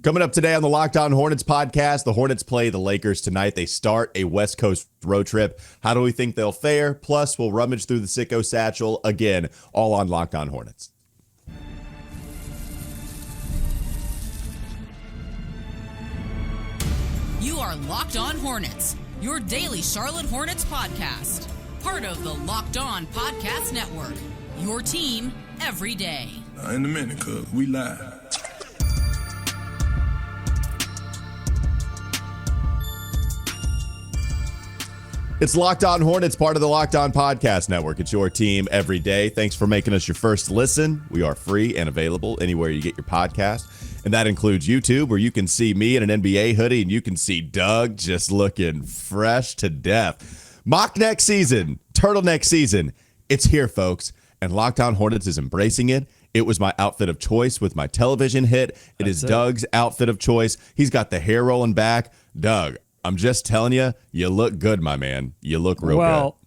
Coming up today on the Locked On Hornets podcast, the Hornets play the Lakers tonight. They start a West Coast road trip. How do we think they'll fare? Plus, we'll rummage through the Sicko Satchel again, all on Locked On Hornets. You are Locked On Hornets, your daily Charlotte Hornets podcast. Part of the Locked On Podcast Network, your team every day. In a minute, cuz we live. It's Locked On Hornets, part of the Locked On Podcast Network. It's your team every day. Thanks for making us your first listen. We are free and available anywhere you get your podcast. And that includes YouTube, where you can see me in an NBA hoodie and you can see Doug just looking fresh to death. Mock next season, turtleneck season. It's here, folks. And Locked On Hornets is embracing it. It was my outfit of choice with my television hit. It is Doug's outfit of choice. He's got the hair rolling back. Doug, I'm just telling you, you look good, my man. You look real good. Well,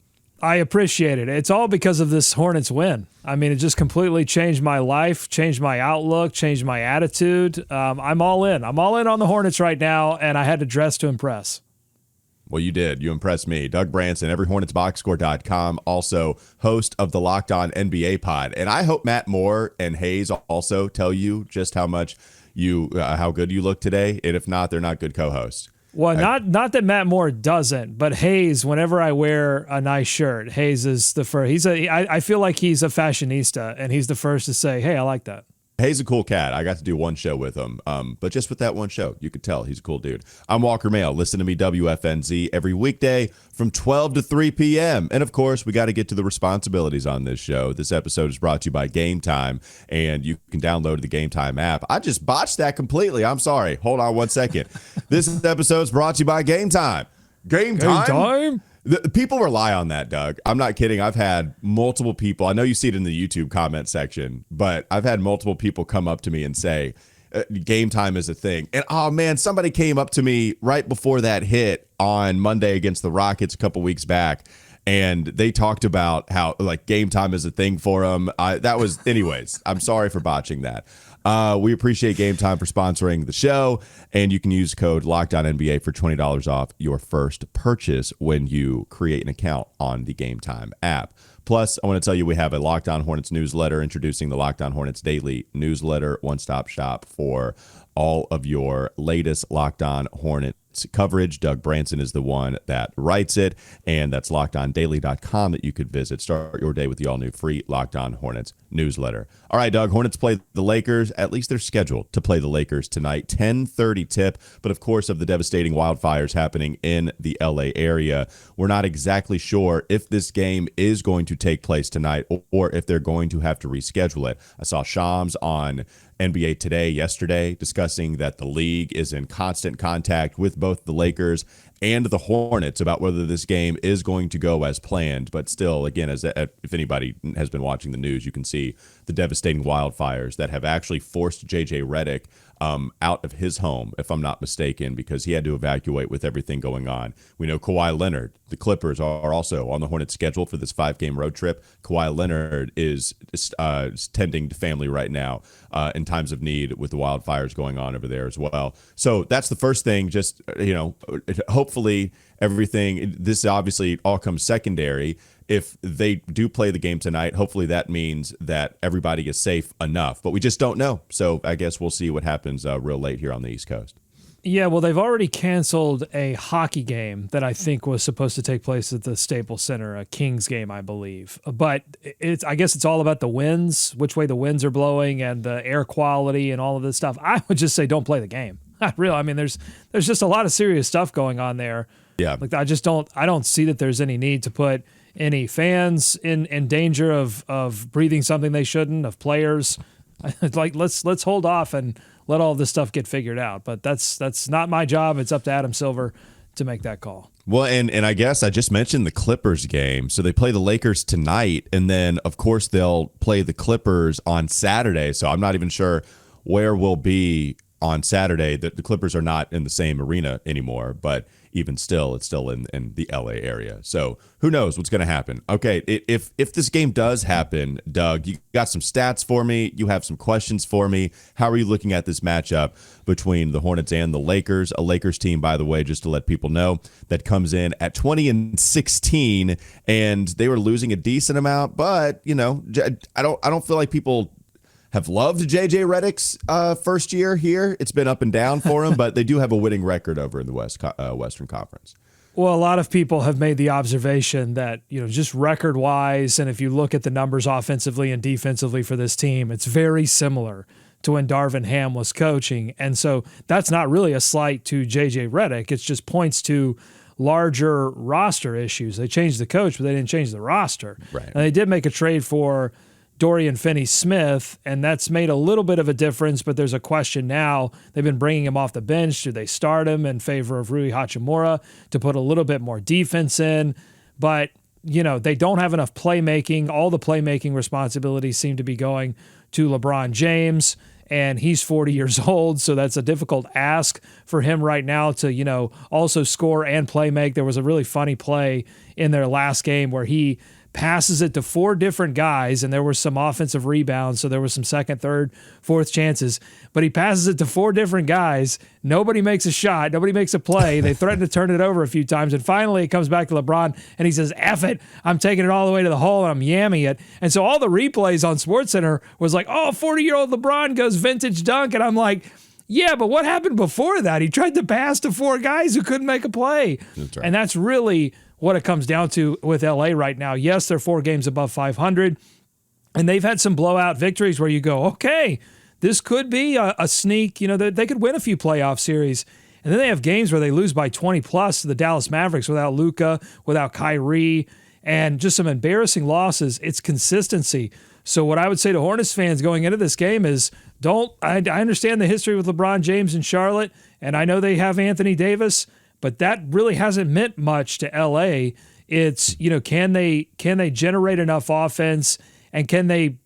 I appreciate it. It's all because of this Hornets win. I mean, it just completely changed my life, changed my outlook, changed my attitude. I'm all in. I'm all in on the Hornets right now, and I had to dress to impress. Well, you did. You impressed me. Doug Branson, everyhornetsboxscore.com, also host of the Locked On NBA pod. And I hope Matt Moore and Hayes also tell you just how much how good you look today. And if not, they're not good co-hosts. Well, not that Matt Moore doesn't, but Hayes, whenever I wear a nice shirt, Hayes is the first. I feel like he's a fashionista, and he's the first to say, hey, I like that. Hayes a cool cat. I got to do one show with him. But just with that one show, you could tell he's a cool dude. I'm Walker Mehl. Listen to me, WFNZ, every weekday from 12 to 3 p.m. And, of course, we got to get to the responsibilities on this show. This episode is brought to you by Game Time, and you can download the Game Time app. I just botched that completely. I'm sorry. Hold on one second. This episode is brought to you by Game Time. Game Time? The people rely on that, Doug. I'm not kidding. I've had multiple people. I know you see it in the YouTube comment section, but I've had multiple people come up to me and say, Game Time is a thing. And, oh, man, somebody came up to me right before that hit on Monday against the Rockets a couple weeks back, and they talked about how, like, Game Time is a thing for them. Anyways, I'm sorry for botching that. We appreciate Game Time for sponsoring the show, and you can use code LOCKEDONNBA for $20 off your first purchase when you create an account on the Game Time app. Plus, I want to tell you we have a Locked On Hornets newsletter introducing the Locked On Hornets daily newsletter, one-stop shop for all of your latest Locked On Hornets coverage. Doug Branson is the one that writes it, and that's lockedondaily.com that you could visit. Start your day with the all-new free Locked On Hornets newsletter. All right, Doug, Hornets play the Lakers. At least they're scheduled to play the Lakers tonight. 10:30 tip, but of course, of the devastating wildfires happening in the LA area, we're not exactly sure if this game is going to take place tonight or if they're going to have to reschedule it. I saw Shams on NBA Today yesterday discussing that the league is in constant contact with both the Lakers and the Hornets about whether this game is going to go as planned. But still, again, if anybody has been watching the news, you can see the devastating wildfires that have actually forced J.J. Redick out of his home, if I'm not mistaken, because he had to evacuate with everything going on. We know Kawhi Leonard, the Clippers, are also on the Hornets schedule for this 5-game road trip. Kawhi Leonard is tending to family right now in times of need with the wildfires going on over there as well. So that's the first thing. Just, hopefully everything, this obviously all comes secondary. If they do play the game tonight, hopefully that means that everybody is safe enough. But we just don't know. So I guess we'll see what happens real late here on the East Coast. Yeah, well, they've already canceled a hockey game that I think was supposed to take place at the Staples Center, a Kings game, I believe. But I guess it's all about the winds, which way the winds are blowing, and the air quality and all of this stuff. I would just say don't play the game. Really, I mean, there's just a lot of serious stuff going on there. Yeah, like I don't see that there's any need to put any fans in danger of breathing something they shouldn't, of players. Like let's hold off and let all this stuff get figured out. But that's not my job. It's up to Adam Silver to make that call. Well, and I guess I just mentioned the Clippers game. So they play the Lakers tonight, and then, of course, they'll play the Clippers on Saturday. So I'm not even sure where we'll be on Saturday. The Clippers are not in the same arena anymore, but even still, it's still in the LA area. So who knows what's going to happen? Okay, if this game does happen, Doug, you got some stats for me. You have some questions for me. How are you looking at this matchup between the Hornets and the Lakers? A Lakers team, by the way, just to let people know, that comes in at 20-16, and they were losing a decent amount. But I don't feel like people have loved JJ Redick's first year here. It's been up and down for him, but they do have a winning record over in the Western Conference. Well, a lot of people have made the observation that, just record-wise, and if you look at the numbers offensively and defensively for this team, it's very similar to when Darvin Ham was coaching. And so that's not really a slight to JJ Redick. It just points to larger roster issues. They changed the coach, but they didn't change the roster. Right. And they did make a trade for Dorian Finney-Smith, and that's made a little bit of a difference, but there's a question now. They've been bringing him off the bench. Do they start him in favor of Rui Hachimura to put a little bit more defense in? But, they don't have enough playmaking. All the playmaking responsibilities seem to be going to LeBron James, and he's 40 years old, so that's a difficult ask for him right now to, also score and play make. There was a really funny play in their last game where he passes it to 4 different guys, and there were some offensive rebounds, so there was some second, third, fourth chances. But he passes it to 4 different guys. Nobody makes a shot. Nobody makes a play. They threaten to turn it over a few times, and finally it comes back to LeBron, and he says, F it, I'm taking it all the way to the hole, and I'm yamming it. And so all the replays on SportsCenter was like, 40-year-old LeBron goes vintage dunk, and I'm like, yeah, but what happened before that? He tried to pass to 4 guys who couldn't make a play. That's right. And that's really what it comes down to with LA right now. Yes, they're 4 games above 500, and they've had some blowout victories where you go, okay, this could be a sneak. They could win a few playoff series. And then they have games where they lose by 20 plus to the Dallas Mavericks without Luka, without Kyrie, and just some embarrassing losses. It's consistency. So what I would say to Hornets fans going into this game is I understand the history with LeBron James and Charlotte, and I know they have Anthony Davis, but that really hasn't meant much to LA. It's, can they generate enough offense, and can they,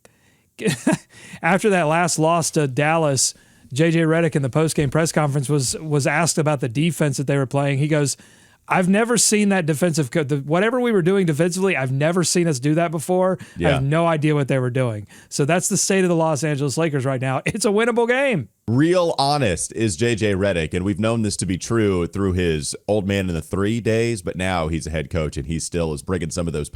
after that last loss to Dallas, JJ Redick in the postgame press conference was asked about the defense that they were playing. He goes, I've never seen that defensive, whatever we were doing defensively, I've never seen us do that before. Yeah. I have no idea what they were doing. So that's the state of the Los Angeles Lakers right now. It's a winnable game. Real honest is JJ Redick, and we've known this to be true through his old man in the 3 days, but now he's a head coach, and he still is bringing some of those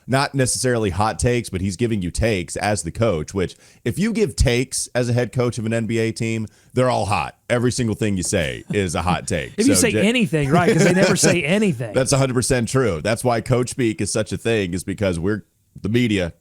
not necessarily hot takes, but he's giving you takes as the coach, which if you give takes as a head coach of an NBA team, they're all hot. Every single thing you say is a hot take. If you say anything, right, because they never say anything. That's 100% true. That's why coach speak is such a thing, is because we're the media,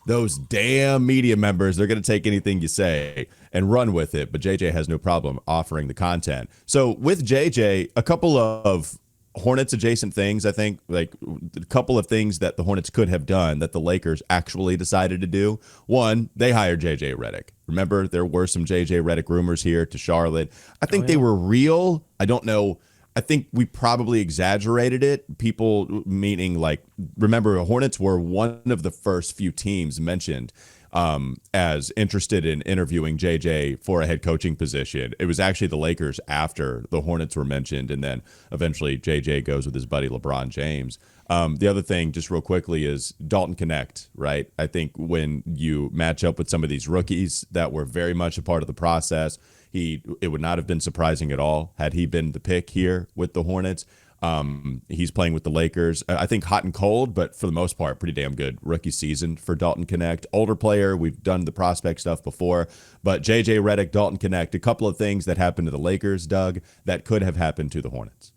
those damn media members, they're going to take anything you say and run with it. But JJ has no problem offering the content. So with JJ, a couple of Hornets adjacent things, I think, like a couple of things that the Hornets could have done that the Lakers actually decided to do. One, they hired JJ Redick. Remember, there were some JJ Redick rumors here to Charlotte. I think they were real. I don't know. I think we probably exaggerated it. People meaning, like, remember, Hornets were one of the first few teams mentioned as interested in interviewing JJ for a head coaching position. It was actually the Lakers after the Hornets were mentioned, and then eventually JJ goes with his buddy LeBron James. The other thing, just real quickly, is Dalton Connect, right? I think when you match up with some of these rookies that were very much a part of the process, it would not have been surprising at all had he been the pick here with the Hornets. He's playing with the Lakers. I think hot and cold, but for the most part, pretty damn good rookie season for Dalton Connect. Older player. We've done the prospect stuff before, but JJ Redick, Dalton Connect, a couple of things that happened to the Lakers, Doug, that could have happened to the Hornets.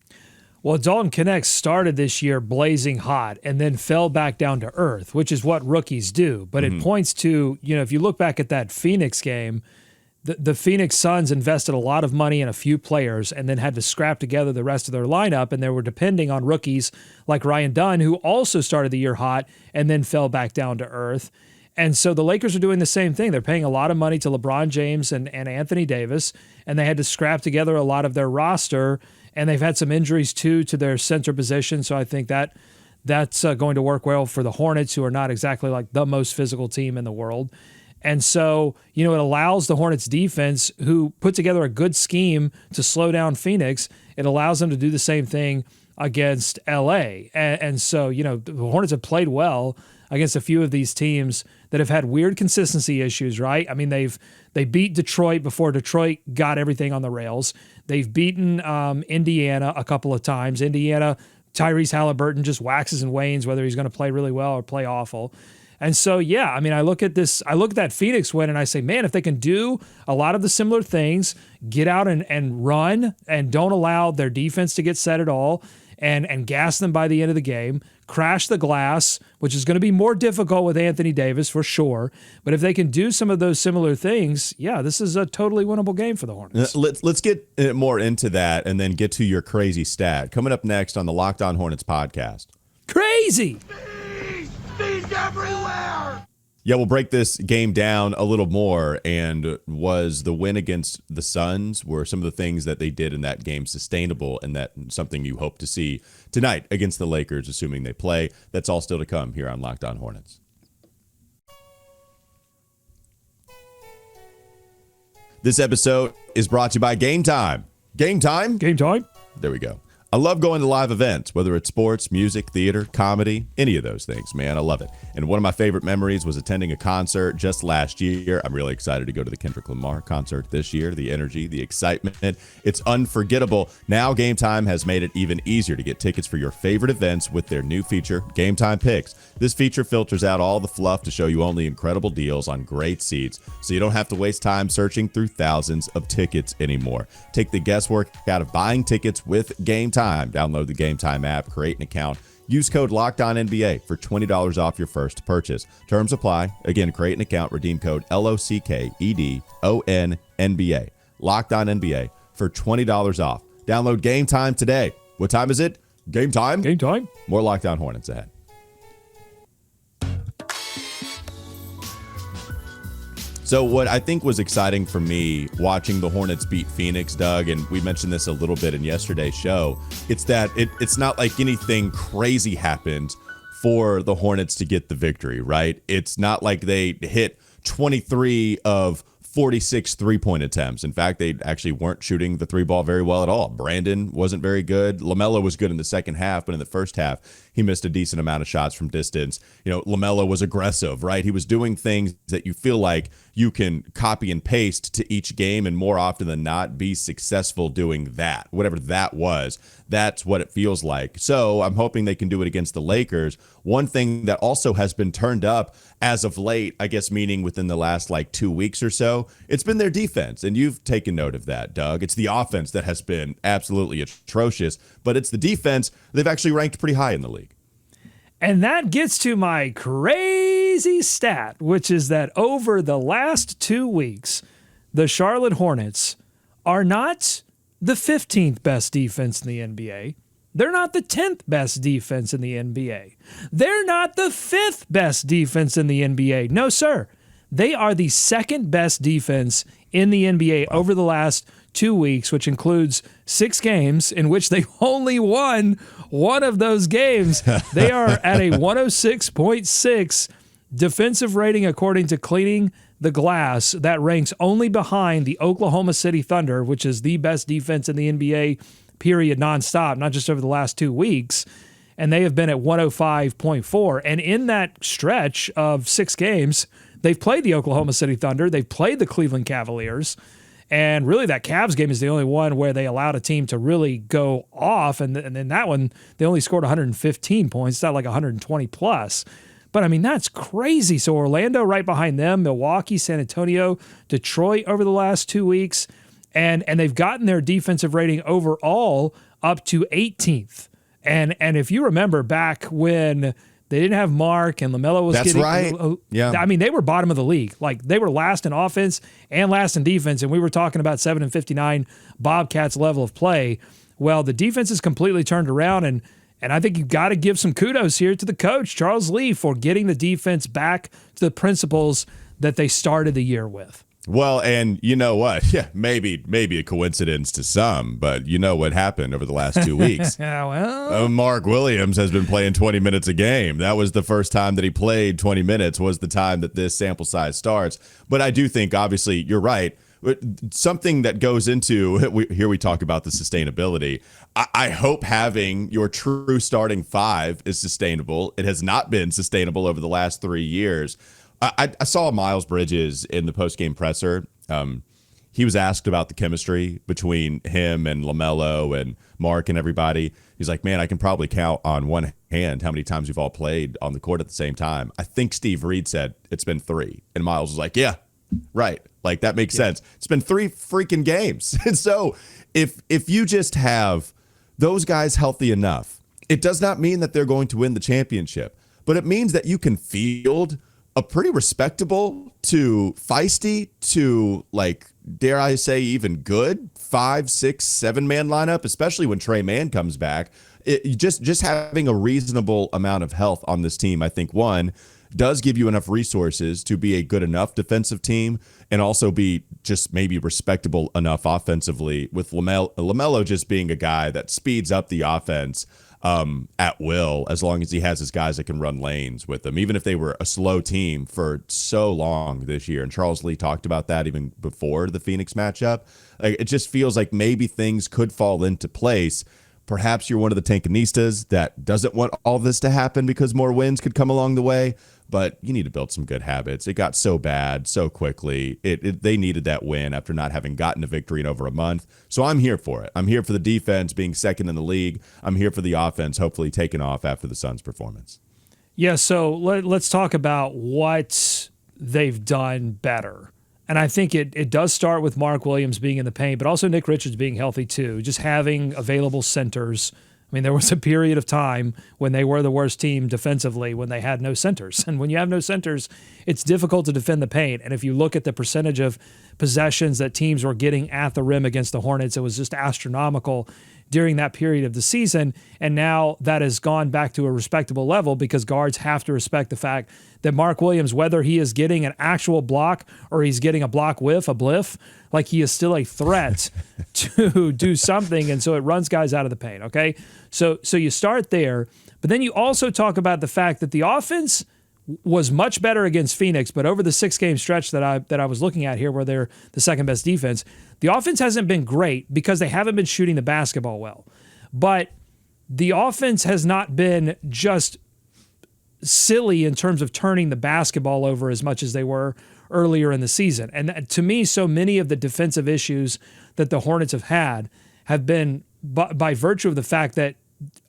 Well, Dalton Connect started this year blazing hot and then fell back down to earth, which is what rookies do. But it points to, if you look back at that Phoenix game, the Phoenix Suns invested a lot of money in a few players and then had to scrap together the rest of their lineup, and they were depending on rookies like Ryan Dunn, who also started the year hot and then fell back down to earth. And so the Lakers are doing the same thing. They're paying a lot of money to LeBron James and Anthony Davis, and they had to scrap together a lot of their roster, and they've had some injuries, too, to their center position, so I think that's going to work well for the Hornets, who are not exactly like the most physical team in the world. And so, it allows the Hornets defense, who put together a good scheme to slow down Phoenix, it allows them to do the same thing against LA. And so, the Hornets have played well against a few of these teams that have had weird consistency issues, right? I mean, they beat Detroit before Detroit got everything on the rails. They've beaten Indiana a couple of times. Indiana, Tyrese Halliburton just waxes and wanes whether he's going to play really well or play awful. And so, yeah, I mean, I look at that Phoenix win and I say, man, if they can do a lot of the similar things, get out and run and don't allow their defense to get set at all and gas them by the end of the game, crash the glass, which is going to be more difficult with Anthony Davis for sure. But if they can do some of those similar things, yeah, this is a totally winnable game for the Hornets. Let's get more into that and then get to your crazy stat. Coming up next on the Locked On Hornets podcast. Crazy! Bees everywhere! Yeah, we'll break this game down a little more. And was the win against the Suns, were some of the things that they did in that game sustainable, and that something you hope to see tonight against the Lakers, assuming they play? That's all still to come here on Locked On Hornets. This episode is brought to you by Game Time. Game Time? Game time? There we go. I love going to live events, whether it's sports, music, theater, comedy, any of those things, man. I love it. And one of my favorite memories was attending a concert just last year. I'm really excited to go to the Kendrick Lamar concert this year. The energy, the excitement, it's unforgettable. Now Game Time has made it even easier to get tickets for your favorite events with their new feature, Game Time Picks. This feature filters out all the fluff to show you only incredible deals on great seats, so you don't have to waste time searching through thousands of tickets anymore. Take the guesswork out of buying tickets with Game Time. Download the Game Time app, create an account, use code LOCKEDONNBA for $20 off your first purchase. Terms apply. Again, create an account, redeem code LOCKEDONNBA. Locked On NBA for $20 off. Download Game Time today. What time is it? Game time? Game time. More Locked On Hornets ahead. So what I think was exciting for me watching the Hornets beat Phoenix, Doug, and we mentioned this a little bit in yesterday's show, it's that it's not like anything crazy happened for the Hornets to get the victory, right? It's not like they hit 23 of 46 three-point attempts. In fact, they actually weren't shooting the three ball very well at all. Brandon wasn't very good. LaMelo was good in the second half, but in the first half, he missed a decent amount of shots from distance. LaMelo was aggressive, right? He was doing things that you feel like you can copy and paste to each game, and more often than not, be successful doing that. Whatever that was, that's what it feels like. So I'm hoping they can do it against the Lakers. One thing that also has been turned up as of late, I guess meaning within the last 2 weeks or so, it's been their defense. And you've taken note of that, Doug. It's the offense that has been absolutely atrocious, but it's the defense. They've actually ranked pretty high in the league. And that gets to my crazy stat, which is that over the last 2 weeks, the Charlotte Hornets are not the 15th best defense in the NBA. They're not the 10th best defense in the NBA. They're not the 5th best defense in the NBA. No, sir. They are the second best defense in the NBA over the last 2 weeks, which includes 6 games in which they only won one of those games. They are at a 106.6 defensive rating according to Cleaning the Glass. That ranks only behind the Oklahoma City Thunder, which is the best defense in the NBA, period, nonstop, not just over the last 2 weeks. And they have been at 105.4. And in that stretch of 6 games, they've played the Oklahoma City Thunder. They've played the Cleveland Cavaliers. And really, that Cavs game is the only one where they allowed a team to really go off. And then that one, they only scored 115 points. It's not like 120 plus. But, I mean, that's crazy. So Orlando right behind them, Milwaukee, San Antonio, Detroit over the last 2 weeks. And they've gotten their defensive rating overall up to 18th. And if you remember back when they didn't have Mark and LaMelo was That's getting... right. Yeah. I mean, they were bottom of the league. Like, they were last in offense and last in defense, and we were talking about 7-59 Bobcats level of play. Well, the defense is completely turned around, and I think you've got to give some kudos here to the coach, Charles Lee, for getting the defense back to the principles that they started the year with. Well, and you know what? Yeah, maybe a coincidence to some, but you know what happened over the last 2 weeks. Yeah, well, Mark Williams has been playing 20 minutes a game. That was the first time that he played 20 minutes was the time that this sample size starts. But I do think, obviously, you're right. Something that goes into, here we talk about the sustainability. I hope having your true starting five is sustainable. It has not been sustainable over the last 3 years. I saw Miles Bridges in the post-game presser. He was asked about the chemistry between him and LaMelo and Mark and everybody. He's like, man, I can probably count on one hand how many times we've all played on the court at the same time. I think Steve Reed said it's been 3. And Miles was like, yeah, right. Like, that makes sense. It's been 3 freaking games. And so if you just have those guys healthy enough, it does not mean that they're going to win the championship, but it means that you can field a pretty respectable to feisty to, like, dare I say, even good 5, 6, 7-man lineup, especially when Trey Mann comes back. Just having a reasonable amount of health on this team, I think, one, does give you enough resources to be a good enough defensive team and also be just maybe respectable enough offensively, with LaMelo just being a guy that speeds up the offense at will, as long as he has his guys that can run lanes with him, even if they were a slow team for so long this year. And Charles Lee talked about that even before the Phoenix matchup. Like, it just feels like maybe things could fall into place. Perhaps you're one of the Tankanistas that doesn't want all this to happen because more wins could come along the way, but you need to build some good habits. It got so bad so quickly. They needed that win after not having gotten a victory in over a month. So I'm here for it. I'm here for the defense being second in the league. I'm here for the offense hopefully taking off after the Suns' performance. Yeah, so let's talk about what they've done better. And I think it does start with Mark Williams being in the paint, but also Nick Richards being healthy too, just having available centers. I mean, there was a period of time when they were the worst team defensively when they had no centers. And when you have no centers, it's difficult to defend the paint. And if you look at the percentage of possessions that teams were getting at the rim against the Hornets, it was just astronomical during that period of the season. And now that has gone back to a respectable level because guards have to respect the fact that Mark Williams, whether he is getting an actual block or he's getting a block whiff, a bliff, like, he is still a threat to do something. And so it runs guys out of the paint. Okay. So you start there, but then you also talk about the fact that the offense was much better against Phoenix, but over the 6-game stretch that I was looking at here, where they're the second best defense, the offense hasn't been great because they haven't been shooting the basketball well. But the offense has not been just silly in terms of turning the basketball over as much as they were earlier in the season. And to me, so many of the defensive issues that the Hornets have been by virtue of the fact that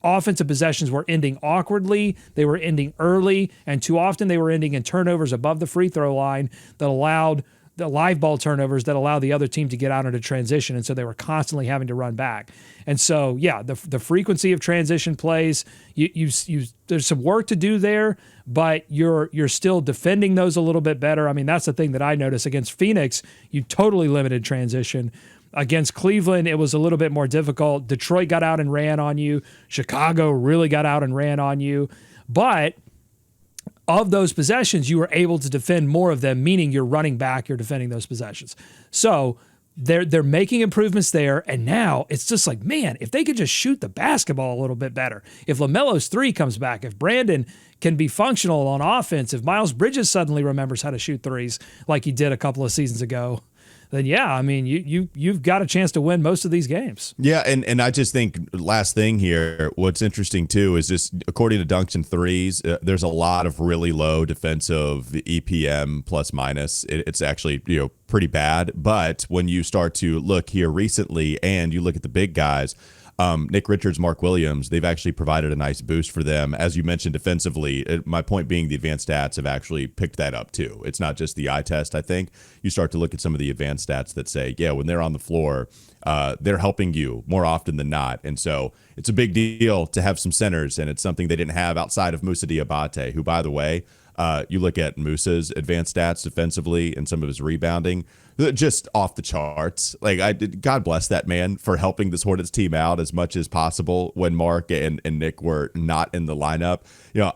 offensive possessions were ending awkwardly, they were ending early, and too often they were ending in turnovers above the free throw line that allowed the live ball turnovers that allow the other team to get out into transition, and so they were constantly having to run back. And so, yeah, the frequency of transition plays, you there's some work to do there, but you're still defending those a little bit better. I mean, that's the thing that I noticed against Phoenix. You totally limited transition. Against Cleveland, it was a little bit more difficult. Detroit got out and ran on you. Chicago really got out and ran on you. But of those possessions, you were able to defend more of them, meaning you're running back, you're defending those possessions. So they're making improvements there, and now it's just like, man, if they could just shoot the basketball a little bit better, if LaMelo's 3 comes back, if Brandon can be functional on offense, if Miles Bridges suddenly remembers how to shoot threes like he did a couple of seasons ago, then yeah, I mean, you've got a chance to win most of these games. Yeah, and I just think last thing here, what's interesting too is just according to Dunks and Threes, there's a lot of really low defensive EPM plus minus. It's actually pretty bad. But when you start to look here recently and you look at the big guys, Nick Richards, Mark Williams, they've actually provided a nice boost for them. As you mentioned, defensively, my point being the advanced stats have actually picked that up too. It's not just the eye test, I think. You start to look at some of the advanced stats that say, yeah, when they're on the floor, they're helping you more often than not. And so it's a big deal to have some centers, and it's something they didn't have outside of Musa Diabaté, who, by the way, you look at Musa's advanced stats defensively and some of his rebounding, just off the charts. Like, God bless that man for helping this Hornets team out as much as possible when Mark and Nick were not in the lineup.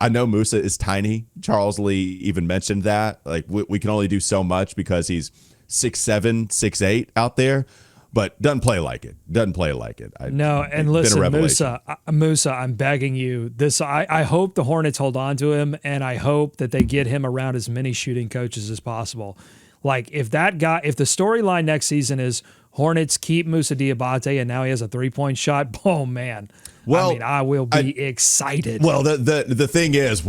I know Musa is tiny. Charles Lee even mentioned that. Like, we can only do so much because he's 6'7", 6'8" out there, but doesn't play like it. And listen, Musa, I'm begging you. I hope the Hornets hold on to him, and I hope that they get him around as many shooting coaches as possible. Like if the storyline next season is Hornets keep Musa Diabaté and now he has a 3-point shot, oh man. Well, I mean, I will be excited. Well, the thing is,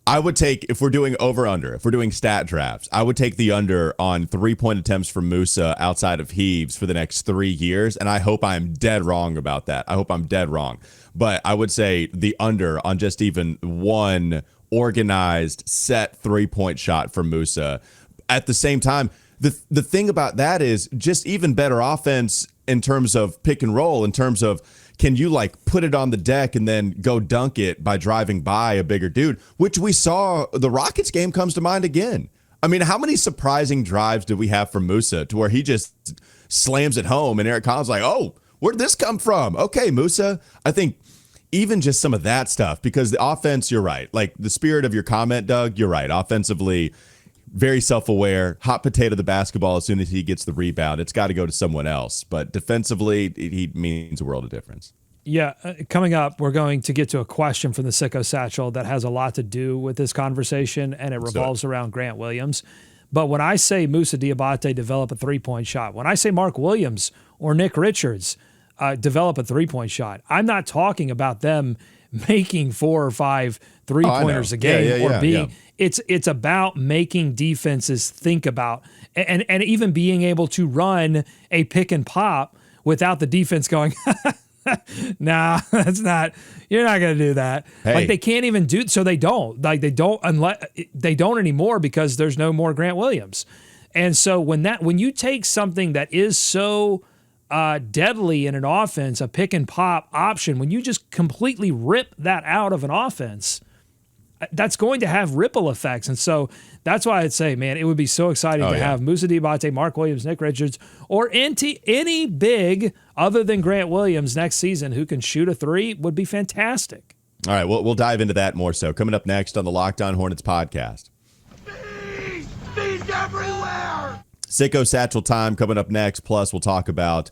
I would take, if we're doing over-under, if we're doing stat drafts, I would take the under on 3-point attempts from Musa outside of Heaves for the next 3 years, and I hope I'm dead wrong about that. But I would say the under on just even one organized, set 3-point shot from Musa. At the same time, the thing about that is just even better offense in terms of pick and roll, in terms of can you like put it on the deck and then go dunk it by driving by a bigger dude, which we saw the Rockets game comes to mind again. I mean, how many surprising drives did we have from Musa to where he just slams it home and Eric Collins like, oh, where'd this come from? Okay, Musa. I think even just some of that stuff, because the offense, you're right. Like the spirit of your comment, Doug, you're right. Offensively, very self-aware, hot potato the basketball as soon as he gets the rebound. It's got to go to someone else. But defensively, he means a world of difference. Yeah, coming up, we're going to get to a question from the Sicko Satchel that has a lot to do with this conversation, and it revolves around Grant Williams. But when I say Musa Diabaté develop a 3-point shot, when I say Mark Williams or Nick Richards develop a 3-point shot, I'm not talking about them making 4 or 5 3-pointers a game It's about making defenses think about and even being able to run a pick and pop without the defense going, nah, that's not, you're not going to do that. Hey. Like they can't even do, so they don't anymore because there's no more Grant Williams. And so when you take something that is so deadly in an offense, a pick and pop option, when you just completely rip that out of an offense, that's going to have ripple effects. And so that's why I'd say, man, it would be so exciting to have Musa Diabaté, Mark Williams, Nick Richards, or any big other than Grant Williams next season who can shoot a 3 would be fantastic. All right, we'll dive into that more so. Coming up next on the Locked On Hornets podcast. Bees everywhere! Sicko Satchel time coming up next. Plus, we'll talk about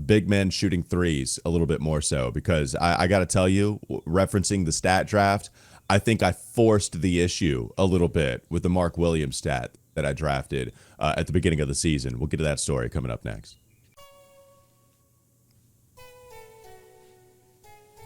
big men shooting threes a little bit more so, because I got to tell you, referencing the stat draft, I think I forced the issue a little bit with the Mark Williams stat that I drafted at the beginning of the season. We'll get to that story coming up next.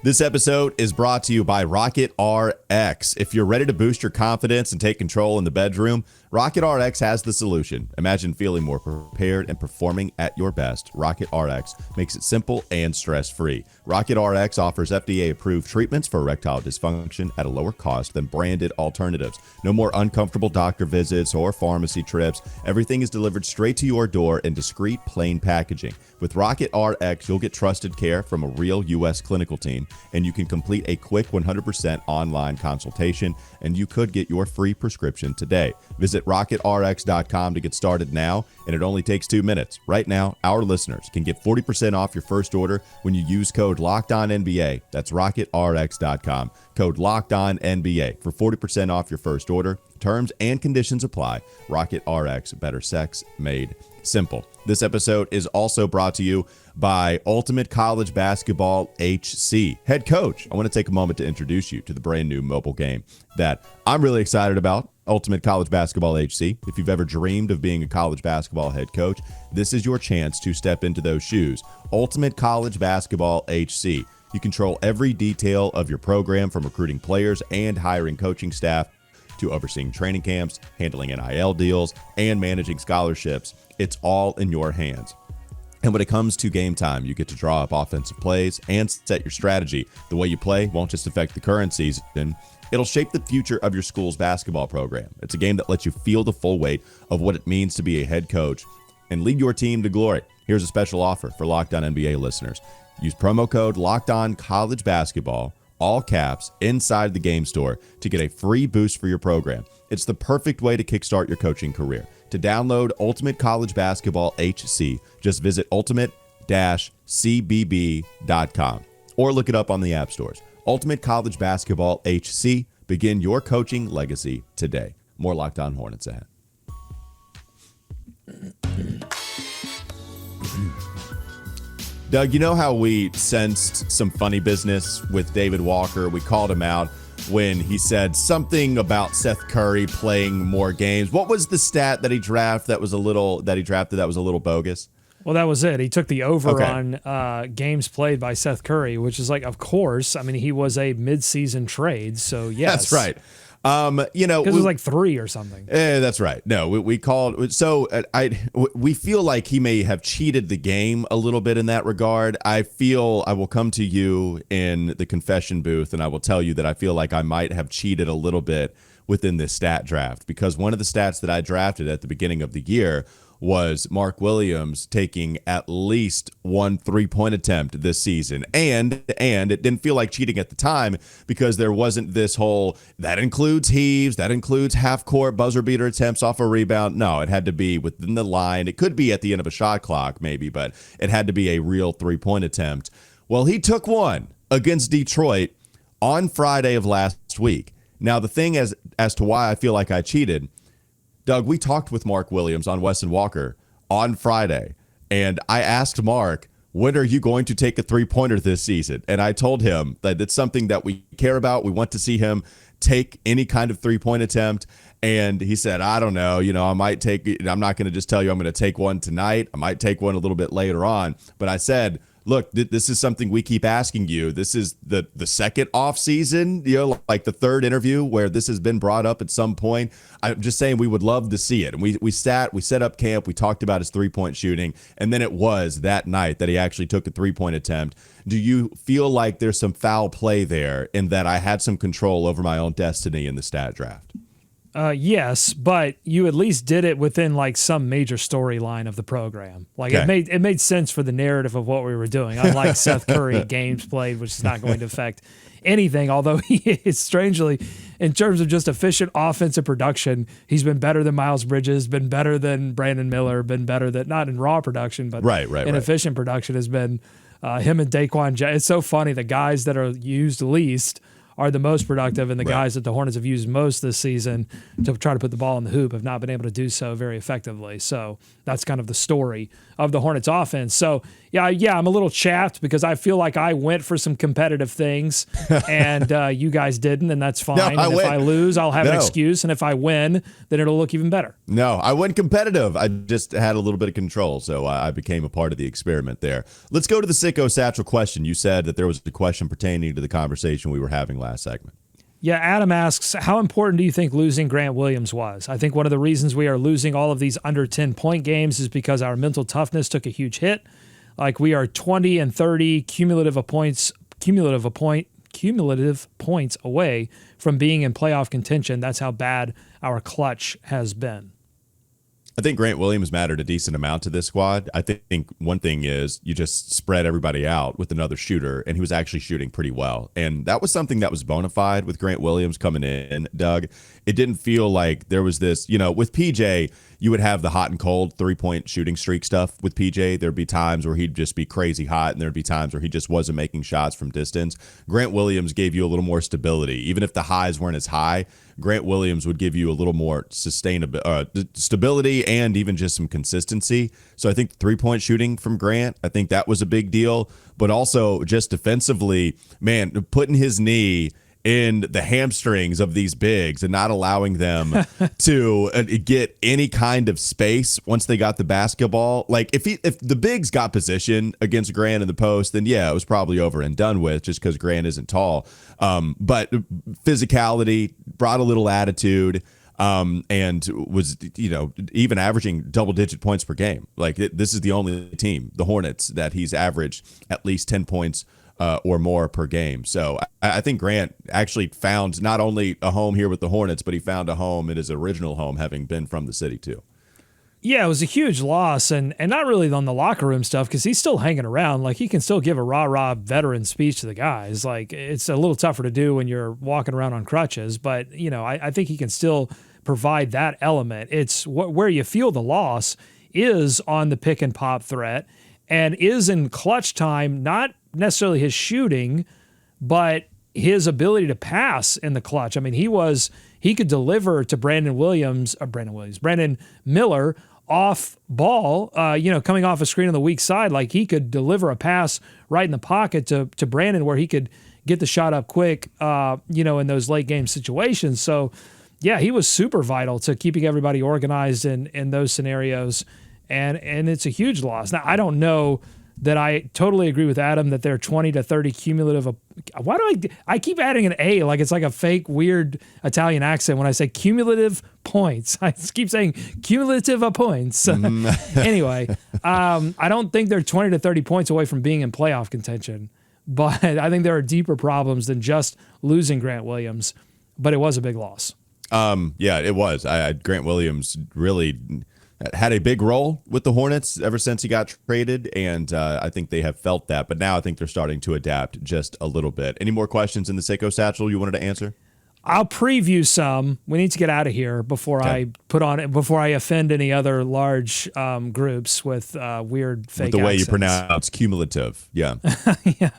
This episode is brought to you by Rocket RX. If you're ready to boost your confidence and take control in the bedroom, Rocket RX has the solution. Imagine feeling more prepared and performing at your best. Rocket RX makes it simple and stress-free. Rocket RX offers FDA-approved treatments for erectile dysfunction at a lower cost than branded alternatives. No more uncomfortable doctor visits or pharmacy trips. Everything is delivered straight to your door in discreet, plain packaging. With Rocket RX, you'll get trusted care from a real U.S. clinical team, and you can complete a quick 100% online consultation, and you could get your free prescription today. Visit rocketrx.com to get started now, and it only takes 2 minutes. Right now, our listeners can get 40% off your first order when you use code LOCKEDONNBA. That's rocketrx.com. Code LOCKEDONNBA for 40% off your first order. Terms and conditions apply. Rocket RX, better sex made simple. This episode is also brought to you by Ultimate College Basketball HC. Head coach, I want to take a moment to introduce you to the brand new mobile game that I'm really excited about. Ultimate College Basketball HC. If you've ever dreamed of being a college basketball head coach, this is your chance to step into those shoes. Ultimate College Basketball HC. You control every detail of your program, from recruiting players and hiring coaching staff to overseeing training camps, handling NIL deals, and managing scholarships. It's all in your hands. And when it comes to game time, you get to draw up offensive plays and set your strategy. The way you play won't just affect the current season, it'll shape the future of your school's basketball program. It's a game that lets you feel the full weight of what it means to be a head coach and lead your team to glory. Here's a special offer for Locked On NBA listeners. Use promo code LOCKEDONCollegeBasketball, all caps, inside the game store to get a free boost for your program. It's the perfect way to kickstart your coaching career. To download Ultimate College Basketball HC, just visit ultimate-cbb.com or look it up on the app stores. Ultimate College Basketball HC. Begin your coaching legacy today. More Locked On Hornets ahead. Doug, you know how we sensed some funny business with David Walker? We called him out when he said something about Seth Curry playing more games. What was the stat that he drafted that was a little bogus? Well, that was it. He took the over on games played by Seth Curry, which is like, of course. I mean, he was a midseason trade, so yes. That's right. Because it was like 3 or something. That's right. No, we called. So we feel like he may have cheated the game a little bit in that regard. I will come to you in the confession booth and I will tell you that I feel like I might have cheated a little bit within this stat draft, because one of the stats that I drafted at the beginning of the year was Mark Williams taking at least 1 3-point attempt this season. And it didn't feel like cheating at the time because there wasn't this whole, that includes heaves, that includes half-court buzzer beater attempts off a rebound. No, it had to be within the line. It could be at the end of a shot clock maybe, but it had to be a real 3-point attempt. Well, he took one against Detroit on Friday of last week. Now, the thing as to why I feel like I cheated, Doug, we talked with Mark Williams on Wes and Walker on Friday, and I asked Mark, when are you going to take a 3-pointer this season? And I told him that it's something that we care about. We want to see him take any kind of 3-point attempt. And he said, I don't know, I might take it. I'm not going to just tell you I'm going to take one tonight. I might take one a little bit later on. But I said, look, this is something we keep asking you. This is the second off season, like the third interview where this has been brought up at some point. I'm just saying we would love to see it. And we set up camp. We talked about his 3-point shooting. And then it was that night that he actually took a 3-point attempt. Do you feel like there's some foul play there in that I had some control over my own destiny in the stat draft? Yes, but you at least did it within like some major storyline of the program. Like Okay. it made sense for the narrative of what we were doing. Unlike Seth Curry games played, which is not going to affect anything. Although he is strangely, in terms of just efficient offensive production, he's been better than Miles Bridges, been better than Brandon Miller, been better than, not in raw production, but in efficient production has been him and Daquan. It's so funny. The guys that are used least are the most productive, and the guys that the Hornets have used most this season to try to put the ball in the hoop have not been able to do so very effectively. So that's kind of the story of the Hornets offense. So yeah, I'm a little chapped because I feel like I went for some competitive things and you guys didn't, and that's fine. No, if I lose, I'll have an excuse, and if I win, then it'll look even better. No, I went competitive. I just had a little bit of control, so I became a part of the experiment there. Let's go to the Sicko Satchel question. You said that there was a question pertaining to the conversation we were having last segment. Yeah, Adam asks, how important do you think losing Grant Williams was? I think one of the reasons we are losing all of these under 10-point games is because our mental toughness took a huge hit. Like we are 20 and 30 cumulative points away from being in playoff contention. That's how bad our clutch has been. I think Grant Williams mattered a decent amount to this squad. I think one thing is you just spread everybody out with another shooter, and he was actually shooting pretty well. And that was something that was bona fide with Grant Williams coming in, Doug. It didn't feel like there was this, with PJ, you would have the hot and cold 3-point shooting streak stuff with PJ. There'd be times where he'd just be crazy hot, and there'd be times where he just wasn't making shots from distance. Grant Williams gave you a little more stability. Even if the highs weren't as high, Grant Williams would give you a little more stability and even just some consistency. So I think 3-point shooting from Grant, I think that was a big deal. But also just defensively, man, putting his knee in the hamstrings of these bigs and not allowing them to get any kind of space once they got the basketball. Like if the bigs got position against Grant in the post, then yeah, it was probably over and done with just because Grant isn't tall. But physicality, brought a little attitude, and was, even averaging double-digit points per game. Like this is the only team, the Hornets, that he's averaged at least 10 points or more per game. So I think Grant actually found not only a home here with the Hornets, but he found a home in his original home, having been from the city too. Yeah, it was a huge loss, and not really on the locker room stuff because he's still hanging around. Like he can still give a rah-rah veteran speech to the guys. Like it's a little tougher to do when you're walking around on crutches, but I think he can still provide that element. It's where you feel the loss is on the pick and pop threat, and is in clutch time, not necessarily his shooting, but his ability to pass in the clutch. I mean, he could deliver to Brandon Miller off ball, coming off a screen on the weak side, like he could deliver a pass right in the pocket to Brandon where he could get the shot up quick, in those late game situations. So, yeah, he was super vital to keeping everybody organized in those scenarios, and it's a huge loss. Now, I don't know that I totally agree with Adam that they're 20 to 30 cumulative. Why do I keep adding an A like it's like a fake weird Italian accent when I say cumulative points? I keep saying cumulative points. Anyway, I don't think they're 20 to 30 points away from being in playoff contention, but I think there are deeper problems than just losing Grant Williams, but it was a big loss. Yeah, it was. Grant Williams really had a big role with the Hornets ever since he got traded, and I think they have felt that. But now I think they're starting to adapt just a little bit. Any more questions in the Sicko Satchel you wanted to answer? I'll preview some. We need to get out of here before I offend any other large groups with weird fake with the way accents. You pronounce cumulative. Yeah. Yeah.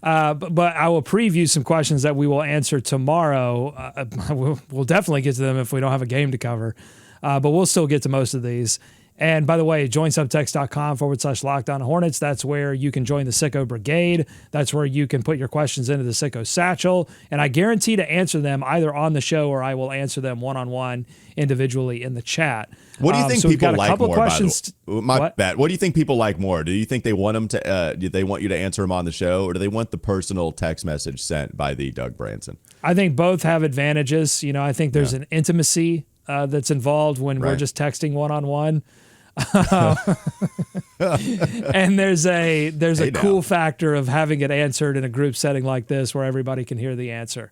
But I will preview some questions that we will answer tomorrow. We'll definitely get to them if we don't have a game to cover. But we'll still get to most of these. And by the way, join subtext.com/Locked On Hornets. That's where you can join the Sicko Brigade. That's where you can put your questions into the Sicko Satchel. And I guarantee to answer them either on the show or I will answer them one-on-one individually in the chat. What do you think people like more? Questions. What do you think people like more? Do you think they want them to? Do they want you to answer them on the show, or do they want the personal text message sent by the Doug Branson? I think both have advantages. I think there's an intimacy that's involved when we're just texting one-on-one. And there's a cool factor of having it answered in a group setting like this where everybody can hear the answer.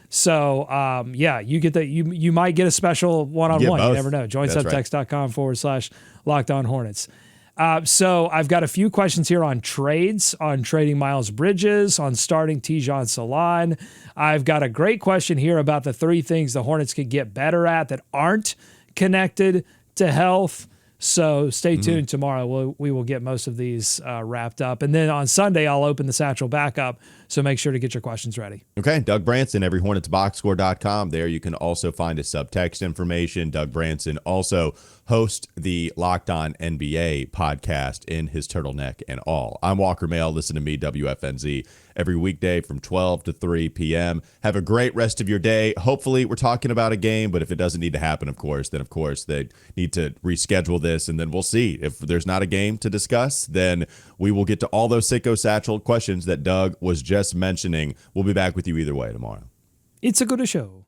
So, you get that. You might get a special one-on-one. You never know. Join subtext.com/Locked On Hornets. So I've got a few questions here on trades, on trading Miles Bridges, on starting Tijon Salon. I've got a great question here about the 3 things the Hornets could get better at that aren't connected to health. So stay tuned tomorrow. We will get most of these wrapped up. And then on Sunday, I'll open the satchel back up. So make sure to get your questions ready. Okay. Doug Branson, everyhornetsboxscore.com. There you can also find his subtext information. Doug Branson also hosts the Locked On NBA podcast in his turtleneck and all. I'm Walker Mehl. Listen to me, WFNZ, every weekday from 12 to 3 p.m. Have a great rest of your day. Hopefully we're talking about a game, but if it doesn't need to happen, of course, they need to reschedule this, and then we'll see. If there's not a game to discuss, then we will get to all those Sicko Satchel questions that Doug was just mentioning. We'll be back with you either way tomorrow. It's a good show.